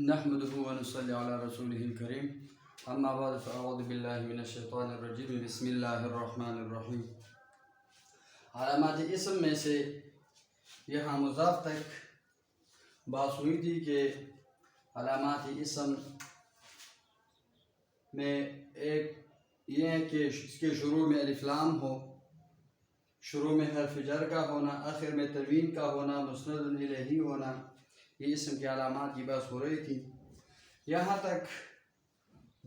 نحمده ونصلي على رسوله الكريم اما بعد فاعوذ بالله من الشیطان الرجیم بسم اللہ الرحمن الرحیم۔ علامات اسم میں سے یہاں مضاف تک بات ہوئی تھی کہ علامات اسم میں ایک یہ ہے کہ اس کے شروع میں الف لام ہو، شروع میں حرف جر کا ہونا، آخر میں تنوین کا ہونا، مسند الیہ ہونا، یہ اسم کی علامات کی بات ہو رہی تھی۔ یہاں تک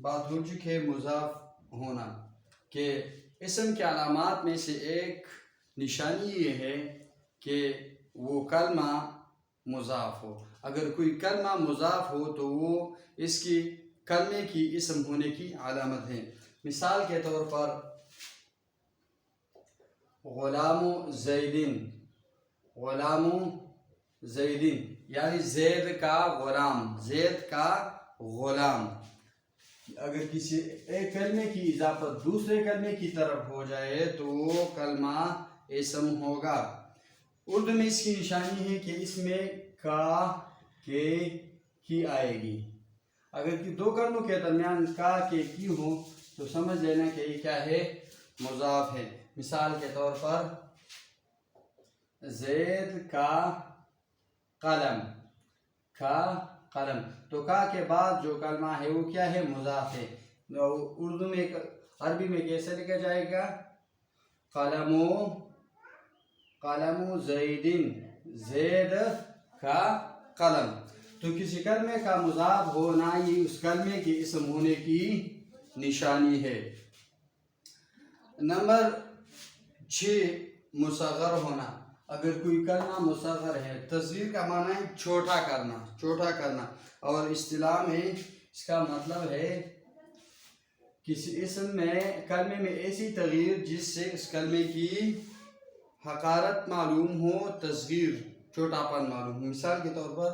بات ہو چکی ہے مضاف ہونا کہ اسم کی علامات میں سے ایک نشانی یہ ہے کہ وہ کلمہ مضاف ہو۔ اگر کوئی کلمہ مضاف ہو تو وہ اس کی کلمے کی اسم ہونے کی علامت ہے۔ مثال کے طور پر غلام زیدین، غلام زیدین یعنی زید کا غلام، زید کا غلام۔ اگر کسی ایک کلمے کی اضافت دوسرے کلمے کی طرف ہو جائے تو وہ کلمہ اسم ہوگا۔ اردو میں اس کی نشانی ہے کہ اس میں کا کے کی آئے گی۔ اگر دو کلموں کے درمیان کا کے کی ہو تو سمجھ لینا کہ یہ کیا ہے، مضاف ہے۔ مثال کے طور پر زید کا قلم، کا قلم، تو کا کے بعد جو کلمہ ہے وہ کیا ہے، مضاف ہے۔ اردو میں عربی میں کیسے لکھا جائے گا، قلم زیدین، زید کا قلم۔ تو کسی کلمے کا مضاف ہونا یہ اس کلمے کے اسم ہونے کی نشانی ہے۔ نمبر 6 مصغر ہونا۔ اگر کوئی کلمہ مصغر ہے، تصغیر کا معنی ہے چھوٹا کرنا، چھوٹا کرنا، اور اصطلاح میں اس کا مطلب ہے کسی اسم میں کلمے میں ایسی تغییر جس سے اس کلمے کی حقارت معلوم ہو، تصغیر چھوٹا پن معلوم ہو۔ مثال کے طور پر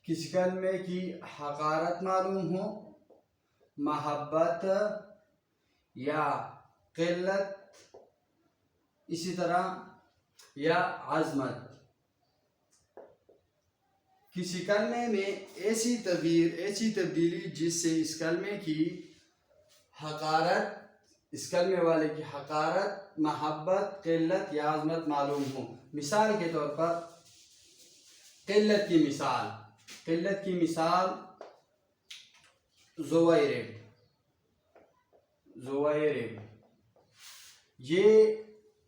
کسی کلمے کی حقارت معلوم ہو، محبت یا قلت، اسی طرح یا عظمت۔ کسی کلمے میں ایسی تغییر، ایسی تبدیلی جس سے اس کلمے کی حقارت، اس کلمے والے کی حقارت، محبت، قلت یا عظمت معلوم ہو۔ مثال کے طور پر قلت کی مثال، قلت کی مثال زویرب، زویرب، یہ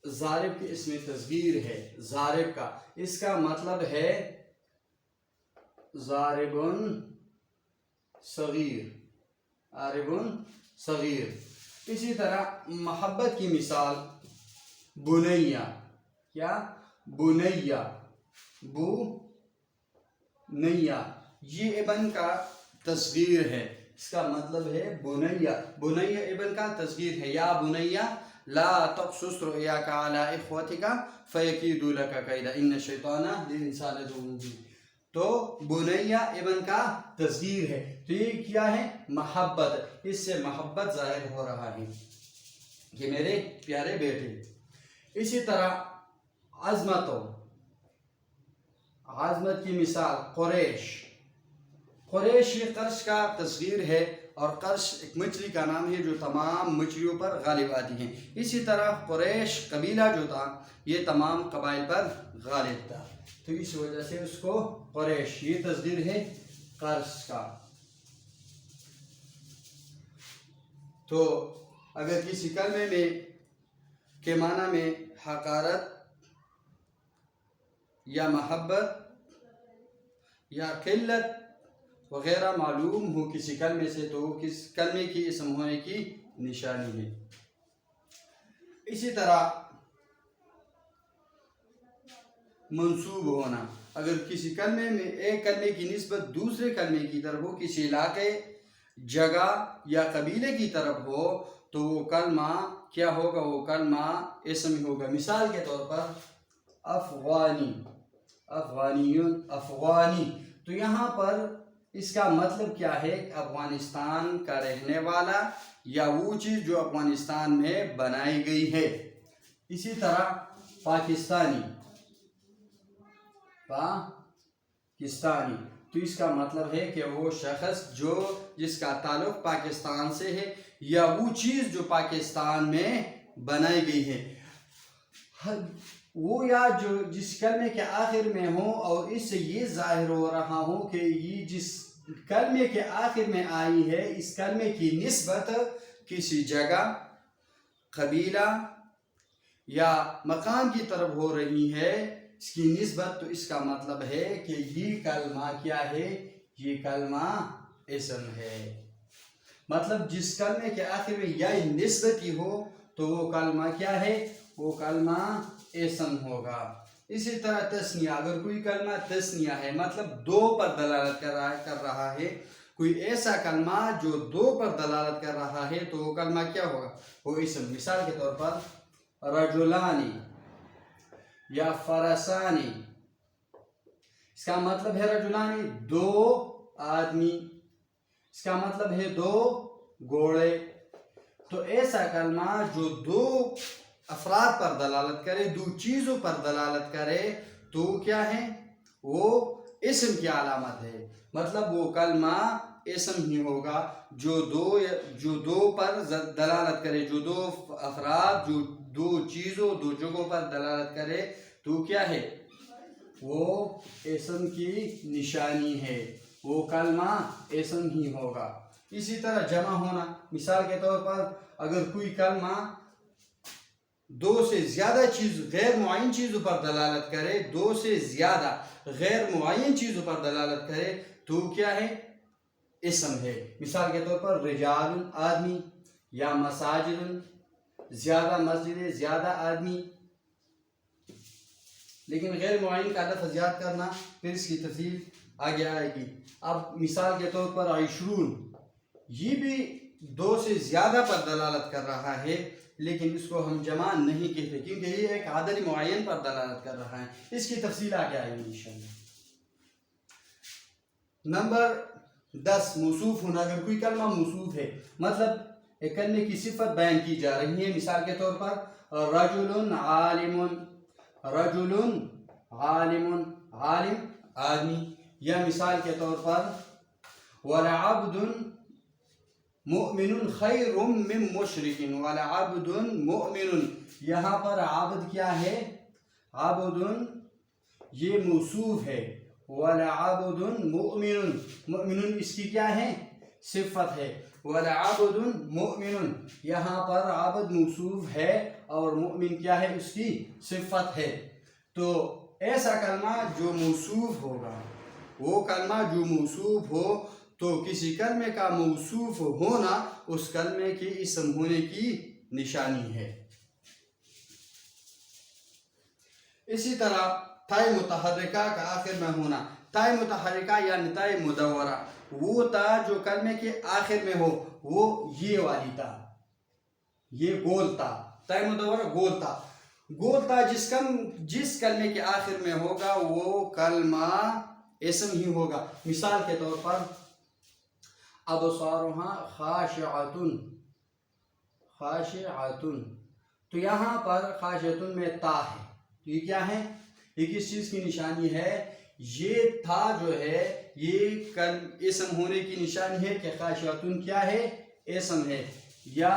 ضارب کے اسم تصغیر ہے، ضارب کا، اس کا مطلب ہے ضارب صغیر، ضارب صغیر۔ اسی طرح محبت کی مثال بنیہ، کیا، بنیہ، بنیہ، یہ ابن کا تصغیر ہے، اس کا مطلب ہے بنیہ، بنیہ ابن کا تصغیر ہے۔ یا بنیہ لا تقصص رؤیاک علی اخوتک فیکیدوا لک کیدا ان الشیطان للانسان عدو مبین۔ تو بنیہ ابن کا تصغیر ہے، تو یہ کیا ہے، محبت، اس سے محبت ظاہر ہو رہا ہے کہ میرے پیارے بیٹے۔ اسی طرح عظمت، عظمت کی مثال قریش، قریش یہ قرش کا تصغیر ہے، اور قرش ایک مچھلی کا نام ہے جو تمام مچھلیوں پر غالب آتی ہیں۔ اسی طرح قریش قبیلہ جو تھا یہ تمام قبائل پر غالب تھا، تو اس وجہ سے اس کو قریش، یہ تصغیر ہے قرش کا۔ تو اگر کسی کلمے میں کے معنی میں حقارت یا محبت یا قلت وغیرہ معلوم ہو کسی کلمے سے تو وہ کس کلمے کی اسم ہونے کی نشانی ہے۔ اسی طرح منسوب ہونا، اگر کسی کلمے میں ایک کلمے کی نسبت دوسرے کلمے کی طرف ہو، کسی علاقے، جگہ یا قبیلے کی طرف ہو تو وہ کلمہ کیا ہوگا، وہ کلمہ اسم ہوگا۔ مثال کے طور پر افغانی، افغانیون، افغانی، تو یہاں پر اس کا مطلب کیا ہے، افغانستان کا رہنے والا یا وہ چیز جو افغانستان میں بنائی گئی ہے۔ اسی طرح پاکستانی، پاکستانی، تو اس کا مطلب ہے کہ وہ شخص جس کا تعلق پاکستان سے ہے یا وہ چیز جو پاکستان میں بنائی گئی ہے وہ یا جو جس کلمے کے آخر میں ہو اور اس سے یہ ظاہر ہو رہا ہو کہ یہ جس کلمے کے آخر میں آئی ہے اس کلمے کی نسبت کسی جگہ قبیلہ یا مقام کی طرف ہو رہی ہے اس کی نسبت، تو اس کا مطلب ہے کہ یہ کلمہ کیا ہے، یہ کلمہ اسم ہے۔ مطلب جس کلمے کے آخر میں یا نسبتی ہو تو وہ کلمہ کیا ہے، وہ کلمہ اسم ہوگا۔ اسی طرح تثنیہ، اگر کوئی کلمہ تثنیہ ہے مطلب دو پر دلالت کر رہا ہے، کوئی ایسا کلمہ جو دو پر دلالت کر رہا ہے تو وہ کلمہ کیا ہوگا، وہ اسم۔ مثال کے طور پر رجلانی یا فرسانی، اس کا مطلب ہے رجلانی دو آدمی، اس کا مطلب ہے دو گھوڑے۔ تو ایسا کلمہ جو دو افراد پر دلالت کرے، دو چیزوں پر دلالت کرے تو کیا ہے، وہ اسم کی علامت ہے۔ مطلب وہ کلمہ اسم ہی ہوگا جو دو پر دلالت کرے، جو دو افراد، جو دو چیزوں، دو جگہوں پر دلالت کرے تو کیا ہے، وہ اسم کی نشانی ہے، وہ کلمہ اسم ہی ہوگا۔ اسی طرح جمع ہونا، مثال کے طور پر اگر کوئی کلمہ دو سے زیادہ غیر معین چیزوں پر دلالت کرے، دو سے زیادہ غیر معین چیزوں پر دلالت کرے تو کیا ہے، اسم ہے۔ مثال کے طور پر رجال آدمی، یا مساجد زیادہ مسجدیں، زیادہ آدمی۔ لیکن غیر معین کا لفظ یاد کرنا، پھر اس کی تفصیل آگے آئے گی۔ اب مثال کے طور پر عشرون، یہ بھی دو سے زیادہ پر دلالت کر رہا ہے لیکن اس کو ہم جمع نہیں کہتے کیونکہ یہ ایک عدد معین پر دلالت کر رہا ہے۔ اس کی تفصیل آگے آئے گی انشاءاللہ۔ نمبر 10، موصوف ہونا۔ اگر کوئی کلمہ موصوف ہے مطلب ایک کلمے کی صفت بیان کی جا رہی ہے، مثال کے طور پر رجل عالم، رجل عالم، عالم آدمی، یا مثال کے طور پر ولعبد مؤمن خیر من مشرک، ولعبد مؤمن، یہاں پر عبد کیا ہے، عبد یہ موصوف ہے، ولعبد مؤمن، مؤمن اس کی کیا ہے، صفت ہے، ولعبد مؤمن، یہاں پر عبد موصوف ہے اور مؤمن کیا ہے، اس کی صفت ہے۔ تو ایسا کلمہ جو موصوف ہوگا، وہ کلمہ جو موصوف ہو تو کسی کلمے کا موصوف ہونا اس کلمے کی اسم ہونے کی نشانی ہے۔ اسی طرح تاء متحرکہ کا آخر میں ہونا، تاء متحرکہ یعنی تاء مدورہ، وہ تا جو کلمے کے آخر میں ہو، وہ یہ والی تا، یہ گول تا، تاء مدورہ گول تا، گول تا جس کلمے کے آخر میں ہوگا وہ کلمہ اسم ہی ہوگا۔ مثال کے طور پر ابصارها خاشعۃ، خاشعۃ، تو یہاں پر خاشعۃ میں تا ہے، تو یہ کیا ہے، یہ کس چیز کی نشانی ہے، یہ تھا جو ہے یہ اسم ہونے کی نشانی ہے کہ خاشعۃ کیا ہے، اسم ہے۔ یا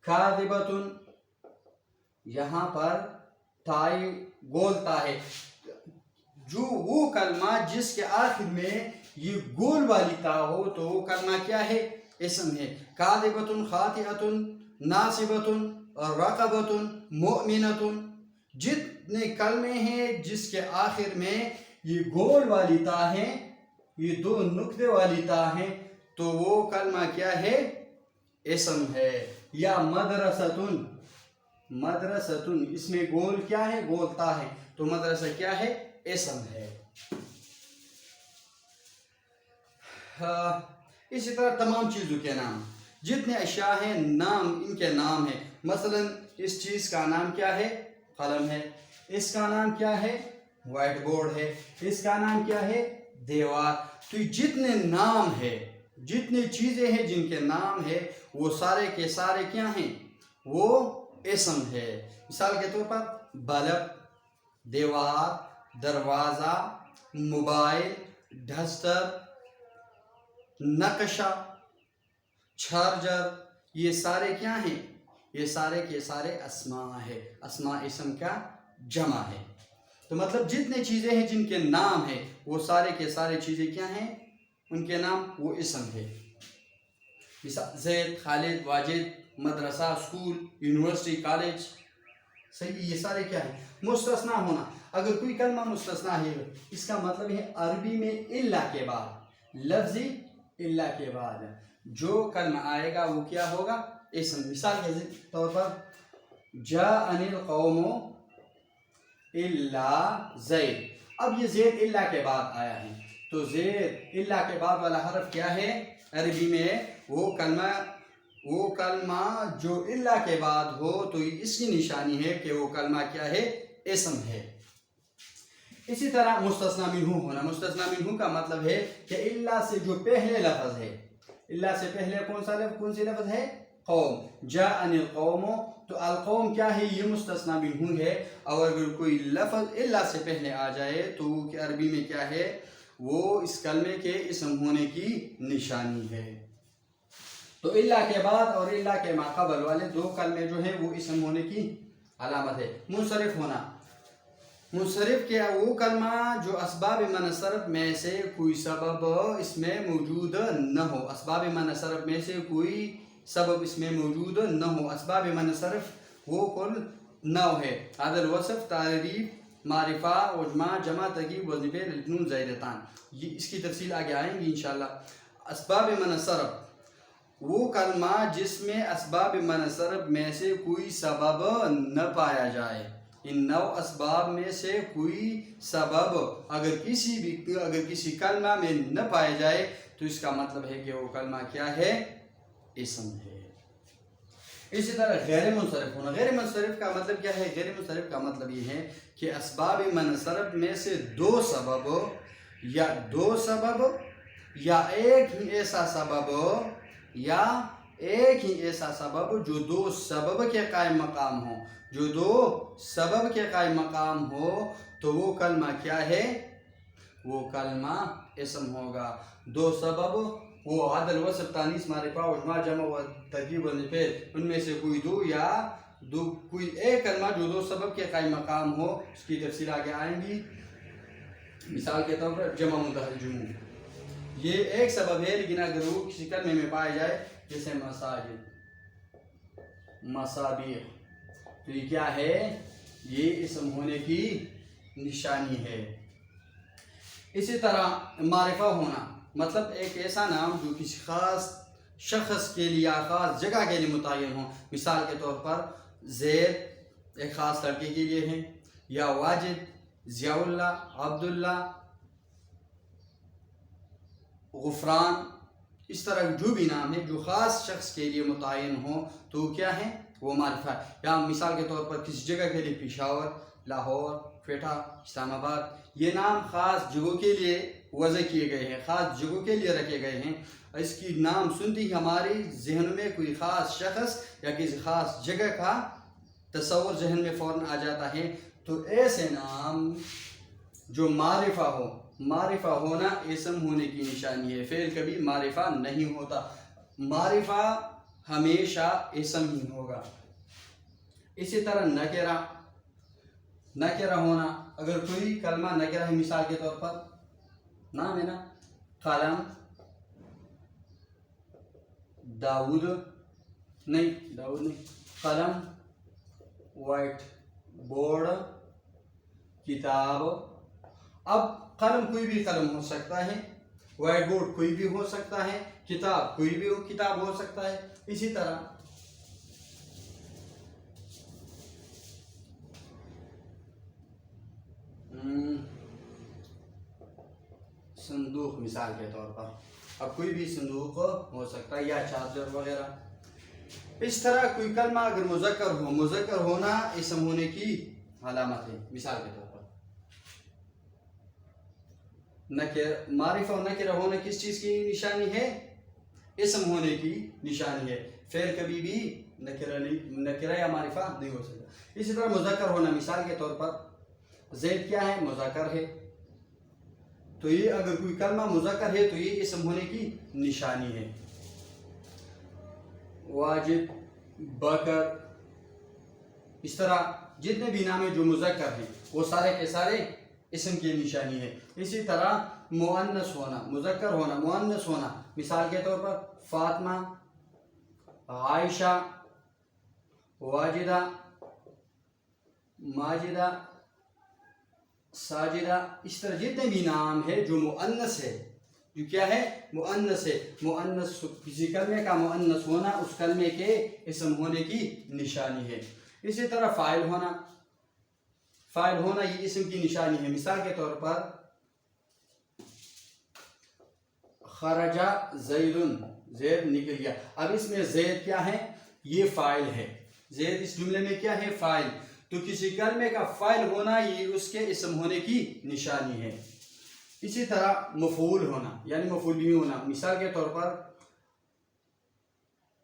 کاذبۃ، یہاں پر تائی گول تا ہے، جو وہ کلمہ جس کے آخر میں یہ گول والی تا ہو تو وہ کلمہ کیا ہے، اسم ہے۔ کاذبۃ، خاطئۃ، ناصبۃ، رقبۃ، مؤمنۃ، جتنے کلمے ہیں جس کے آخر میں یہ گول والی تا ہے، یہ دو نقطے والی تا ہے تو وہ کلمہ کیا ہے، اسم ہے۔ یا مدرسۃ، مدرسۃ، اس میں گول کیا ہے، گول تا ہے تو مدرسہ کیا ہے، اسم ہے۔ اسی طرح تمام چیزوں کے نام، جتنے اشیاء ہیں نام، ان کے نام ہیں۔ مثلا اس چیز کا نام کیا ہے، قلم ہے، اس کا نام کیا ہے، وائٹ بورڈ ہے، اس کا نام کیا ہے، دیوار۔ تو جتنے نام ہے، جتنی چیزیں ہیں جن کے نام ہے وہ سارے کے سارے کیا ہیں، وہ اسم ہے۔ مثال کے طور پر بلب، دیوار، دروازہ، موبائل، ڈسٹر، نقشہ، چارجر، یہ سارے کیا ہیں؟ یہ سارے کے سارے اسماء ہے. اسماء اسم کا جمع ہے. تو مطلب جتنے چیزیں ہیں جن کے نام ہیں وہ سارے کے سارے چیزیں کیا ہیں؟ ان کے نام وہ اسم ہے. مثال زید، خالد، واجد، مدرسہ، اسکول، یونیورسٹی، کالج. صحیح، یہ سارے کیا ہیں؟ مستثنا ہونا. اگر کوئی کلمہ مستثنا ہے اس کا مطلب ہے عربی میں الا کے بعد، لفظی الا کے بعد جو کلمہ آئے گا وہ کیا ہوگا؟ اسم. مثال کے طور پر جاءنی القوم الا زید. اب یہ زید الا کے بعد آیا ہے تو زید الا کے بعد والا حرف کیا ہے عربی میں؟ وہ کلمہ جو الا کے بعد ہو تو اس کی نشانی ہے کہ وہ کلمہ کیا ہے؟ اسم ہے. اسی طرح مستثنا منہ ہونا. مستثنا منہ کا مطلب ہے کہ الا سے جو پہلے لفظ ہے، الا سے پہلے کون سی لفظ ہے؟ قوم. جاءنی القوم، تو القوم کیا ہے؟ یہ مستثنا منہ ہے. اور اگر کوئی لفظ الا سے پہلے آ جائے تو عربی میں کیا ہے؟ وہ اس کلمے کے اسم ہونے کی نشانی ہے. تو الا کے بعد اور الا کے ماقبل والے دو کلمے جو ہیں وہ اسم ہونے کی علامت ہے. منصرف ہونا. منصرف کیا؟ وہ کلمہ جو اسباب منع صرف میں سے کوئی سبب اس میں موجود نہ ہو. اسباب منع صرف میں سے کوئی سبب اس میں موجود نہ ہو. اسباب منع صرف وہ کل 9 ہے. عدل، وصف، تعریف، معرفہ، عجمہ، جمع، ترکیب، وظیفہ، للجنون، زائدتان. یہ اس کی تفصیل آگے آئیں گی انشاءاللہ. اسباب منع صرف وہ کلمہ جس میں اسباب منع صرف میں سے کوئی سبب نہ پایا جائے. ان 9 اسباب میں سے کوئی سبب اگر کسی کلمہ میں نہ پائے جائے تو اس کا مطلب ہے کہ وہ کلمہ کیا ہے؟ اسم ہے. اسی طرح غیر منصرف ہونا. غیر منصرف کا مطلب کیا ہے؟ غیر منصرف کا مطلب یہ ہے کہ اسباب منع صرف میں سے دو سبب یا ایک ہی ایسا سبب جو دو سبب کے قائم مقام ہو تو وہ کلمہ کیا ہے؟ وہ کلمہ اسم ہوگا. دو سبب وہ عدل، وصف، تانیث، معرفہ، عجمہ، جمع و ترکیب و نفیر، ان میں سے کوئی کوئی ایک کلمہ جو دو سبب کے قائم مقام ہو. اس کی تفصیل آگے آئیں گی. مثال کے طور پر جمع متحرک جموع، یہ ایک سبب ہے لیکن اگر وہ کسی کلمے میں پایا جائے جیسے مساجد، مصابیح، تو یہ کیا ہے؟ یہ اسم ہونے کی نشانی ہے. اسی طرح معرفہ ہونا مطلب ایک ایسا نام جو کسی خاص شخص کے لیے یا خاص جگہ کے لیے متعین ہو. مثال کے طور پر زید ایک خاص لڑکے کے لیے ہے، یا واجد، ضیاء اللہ، عبداللہ، غفران. اس طرح جو بھی نام ہے جو خاص شخص کے لیے متعین ہو تو وہ کیا ہے؟ وہ معرفہ. یا مثال کے طور پر کسی جگہ کے لیے پشاور، لاہور، کوئٹہ، اسلام آباد، یہ نام خاص جگہوں کے لیے وضع کیے گئے ہیں، خاص جگہوں کے لیے رکھے گئے ہیں. اس کی نام سنتے ہی ہماری ذہن میں کوئی خاص شخص یا کسی خاص جگہ کا تصور ذہن میں فوراً آ جاتا ہے. تو ایسے نام جو معرفہ ہونا اسم ہونے کی نشانی ہے. فعل کبھی معرفہ نہیں ہوتا، معرفہ ہمیشہ اسم ہی ہوگا. اسی طرح نکرہ ہونا. اگر کوئی کلمہ نکرہ ہے، مثال کے طور پر نام ہے نا قلم، داؤد نہیں قلم، وائٹ بورڈ، کتاب. اب قلم کوئی بھی قلم ہو سکتا ہے، وائٹ بورڈ کوئی بھی ہو سکتا ہے، کتاب کوئی بھی کتاب ہو سکتا ہے. اسی طرح صندوق مثال کے طور پر، اب کوئی بھی صندوق ہو سکتا ہے یا چارجر وغیرہ. اس طرح کوئی کلمہ اگر مذکر ہونا اسم ہونے کی علامت ہے. مثال کے طور پر معرفہ اور نکرہ ہونا کس چیز کی نشانی ہے؟ اسم ہونے کی نشانی ہے. فعل کبھی بھی نکرہ یا معرفہ نہیں ہو سکتا. اسی طرح مذکر ہونا. مثال کے طور پر زید کیا ہے؟ مذکر ہے. تو یہ اگر کوئی کلمہ مذکر ہے تو یہ اسم ہونے کی نشانی ہے. واجد، بکر، اس طرح جتنے بھی نام جو مذکر ہیں وہ سارے کے سارے اسم کی نشانی ہے. اسی طرح مؤنث ہونا، مذکر ہونا، مؤنث ہونا، مثال کے طور پر فاطمہ، عائشہ، واجدہ، ماجدہ، ساجدہ، اس طرح جتنے بھی نام ہے جو مؤنث ہے، جو کیا ہے؟ مؤنث ہے. مؤنث کسی کلمے کا مؤنث ہونا اس کلمے کے اسم ہونے کی نشانی ہے. اسی طرح فاعل ہونا، فاعل ہونا یہ اسم کی نشانی ہے. مثال کے طور پر خرج زید، زید نکل گیا. اب اس میں زید کیا ہے؟ یہ فاعل ہے. زید اس جملے میں کیا ہے؟ فاعل. تو کسی کلمے کا فاعل ہونا یہ اس کے اسم ہونے کی نشانی ہے. اسی طرح مفعول ہونا یعنی مفعول بھی ہونا. مثال کے طور پر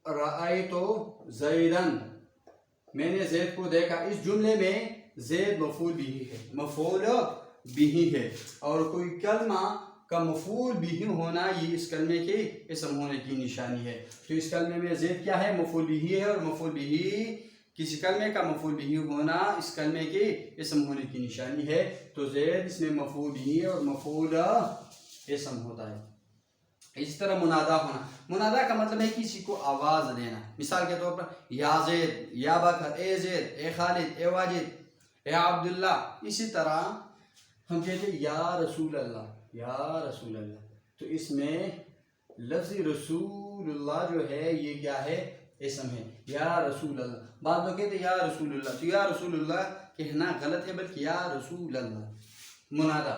رأیت زیدن، میں نے زید کو دیکھا. اس جملے میں زید مفعول بھی ہے، مفعول بھی ہے. اور کوئی کلمہ کا مفعول بھی ہونا یہ اس کلمے کے اسم ہونے کی نشانی ہے. تو اس کلمے میں زید کیا ہے؟ مفعول بھی ہے. اور مفعول بھی کسی کلمے کا مفعول بھی ہونا اس کلمے کے اسم ہونے کی نشانی ہے. تو زید اس میں مفعول بھی ہے اور مفعول اسم ہوتا ہے. اس طرح منادا ہونا، منادا کا مطلب ہے کسی کو آواز دینا. مثال کے طور پر یا زید، یا بکر، اے زید، اے خالد، اے واجد، اے عبداللہ. اسی طرح ہم کہتے ہیں یا رسول اللہ، یا رسول اللہ. تو اس میں لفظ رسول اللہ جو ہے یہ کیا ہے؟ اسم ہے. یا رسول اللہ. بعض لوگ کہتے ہیں یا رسول اللہ، تو یا رسول اللہ کہنا غلط ہے بلکہ یا رسول اللہ. منادا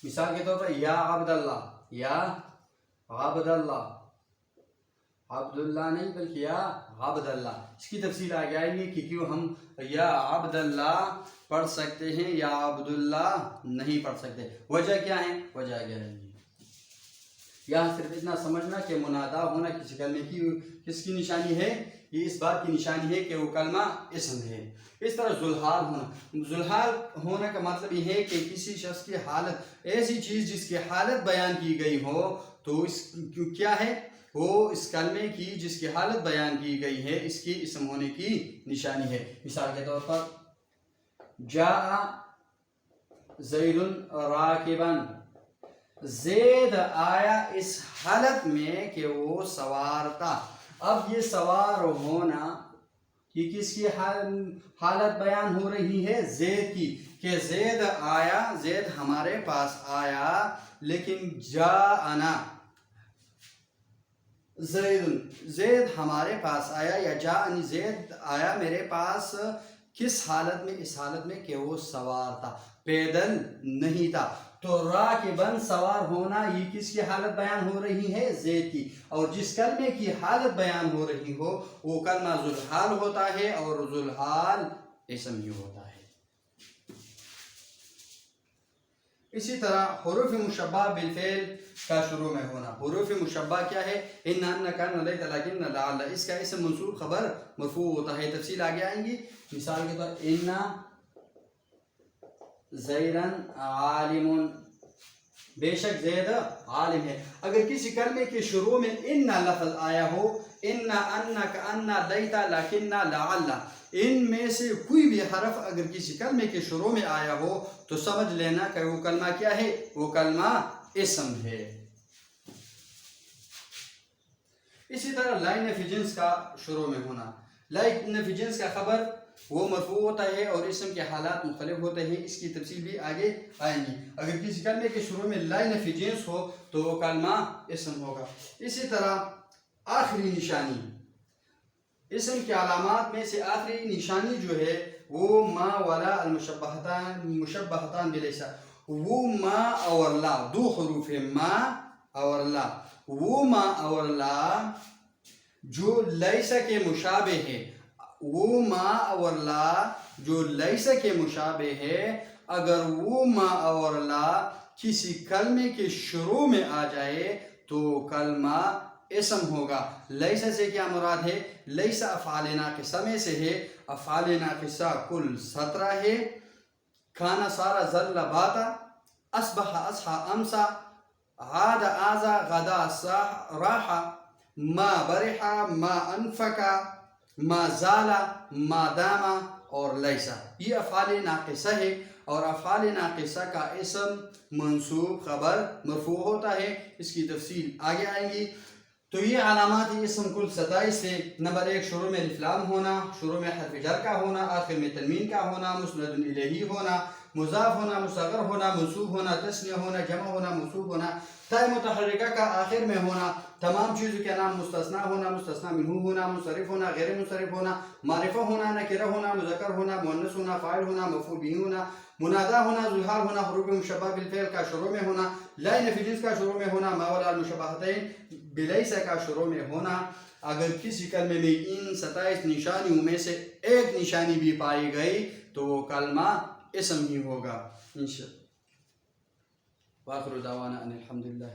مثال کے طور پر یا عبد اللہ، یا عبد اللہ، عبداللہ نہیں بلکہ یا عبد اللہ. اس کی تفصیل آگے آئے گی کہ کیوں ہم یا عبد اللہ پڑھ سکتے ہیں یا عبداللہ نہیں پڑھ سکتے. وجہ کیا ہے؟ وجہ آگے آئے گی. یہاں صرف اتنا سمجھنا کہ منادا ہونا کسی کلمے کی کس کی نشانی ہے؟ یہ اس بات کی نشانی ہے کہ وہ کلمہ اسم ہے. اس طرح ذوالحال ہونا، ذوالحال ہونے کا مطلب یہ ہے کہ کسی شخص کی حالت، ایسی چیز جس کی حالت بیان کی گئی ہو تو اس کیا ہے؟ وہ اس کلمے کی جس کی حالت بیان کی گئی ہے اس کی اسم ہونے کی نشانی ہے. مثال کے طور پر جاء زید راکبا، زید آیا اس حالت میں کہ وہ سوار تھا. اب یہ سوار ہونا یہ کس کی حالت بیان ہو رہی ہے؟ زید کی، کہ زید آیا، زید ہمارے پاس آیا. لیکن جاءنا زید، زید ہمارے پاس آیا، یا جاءنی زید آیا میرے پاس کس حالت میں؟ اس حالت میں کہ وہ سوار تھا، پیدل نہیں تھا. تو راکباً سوار ہونا یہ کس کی حالت بیان ہو رہی ہے؟ زید کی. اور جس کلمے کی حالت بیان ہو رہی ہو وہ کلمہ ذوالحال ہوتا ہے اور ذوالحال اسم ہی ہوتا ہے. اسی طرح حروف مشبہ بالفعل کا شروع میں ہونا. حروف مشبہ کیا ہے؟ ان، کان، لیت، لیکن، لعل. اس کا اسم منصوب خبر مرفوع ہوتا ہے. تفصیل آگے آئیں گی. مثال کے طور ان زیدن عالم، بے شک زید عالم ہے. اگر کسی کلمے کے شروع میں ان لفظ آیا ہو، ان، انک، ان، لیت، لیکن، لعل، ان میں سے کوئی بھی حرف اگر کسی کلمے کے شروع میں آیا ہو تو سمجھ لینا کہ وہ کلمہ کیا ہے؟ وہ کلمہ اسم ہے. اسی طرح لائن آف جنس کا شروع میں ہونا. لائن آف جنس کا خبر وہ مرفوع ہوتا ہے اور اسم کے حالات مختلف ہوتے ہیں. اس کی تفصیل بھی آگے آئیں گی. اگر کسی کلمے کے شروع میں لائن آف جنس ہو تو وہ کلمہ اسم ہوگا. اسی طرح آخری نشانی، اسم کے علامات میں سے آخری نشانی جو ہے وہ ما ولا المشبہتان بلیس. وہ ما اور لا دو حروف ہیں، ما اور لا. وہ ما اور لا جو لیس کے مشابہ ہے، وہ ما اور لا جو لیس کے مشابہ ہے، اگر وہ ما اور لا کسی کلمے کے شروع میں آ جائے تو کلمہ اسم ہوگا. لیس سے کیا مراد ہے؟ لیس افعال ناقصہ میں سے ہے. افعال ناقصہ کل 17 ہے. کھانا سارا ظل باتا اصبح اصحى امسا عاد آزا غدا راحا ما برحا ما انفکا ما زالا ما داما اور لیسا. یہ افعال ناقصہ ہے اور افعال ناقصہ کا اسم منصوب خبر مرفوع ہوتا ہے. اس کی تفصیل آگے آئیں گی. تو یہ علامات اسم کل 27 ہے. نمبر 1 شروع میں الف لام ہونا، شروع میں حرف جر کا ہونا، آخر میں تنوین کا ہونا، مسند الیہ ہونا، مضاف ہونا، مصغر ہونا، منصوب ہونا، تثنیہ ہونا، جمع ہونا، منصوب ہونا، تاء متحرکہ کا آخر میں ہونا، تمام چیزوں کے نام مستثنیٰ ہونا، مستثنیٰ منہ ہونا، منصرف ہونا، غیر منصرف ہونا، معرفہ ہونا، نکرہ ہونا، مذکر ہونا، مؤنث ہونا، فاعل ہونا، مفعول به ہونا، منادا ہونا، ظہار ہونا، حروف مشبہ بالفعل کا شروع میں ہونا، لا نفی جنس کا شروع میں ہونا، ما وراء المشبہتین بلیس کا شروع میں ہونا. اگر کسی کلمے میں ان 27 نشانیوں میں سے ایک نشانی بھی پائی گئی تو وہ کلمہ اسم ہی ہوگا. انشاءاللہ. وآخر دعوانا ان الحمدللہ.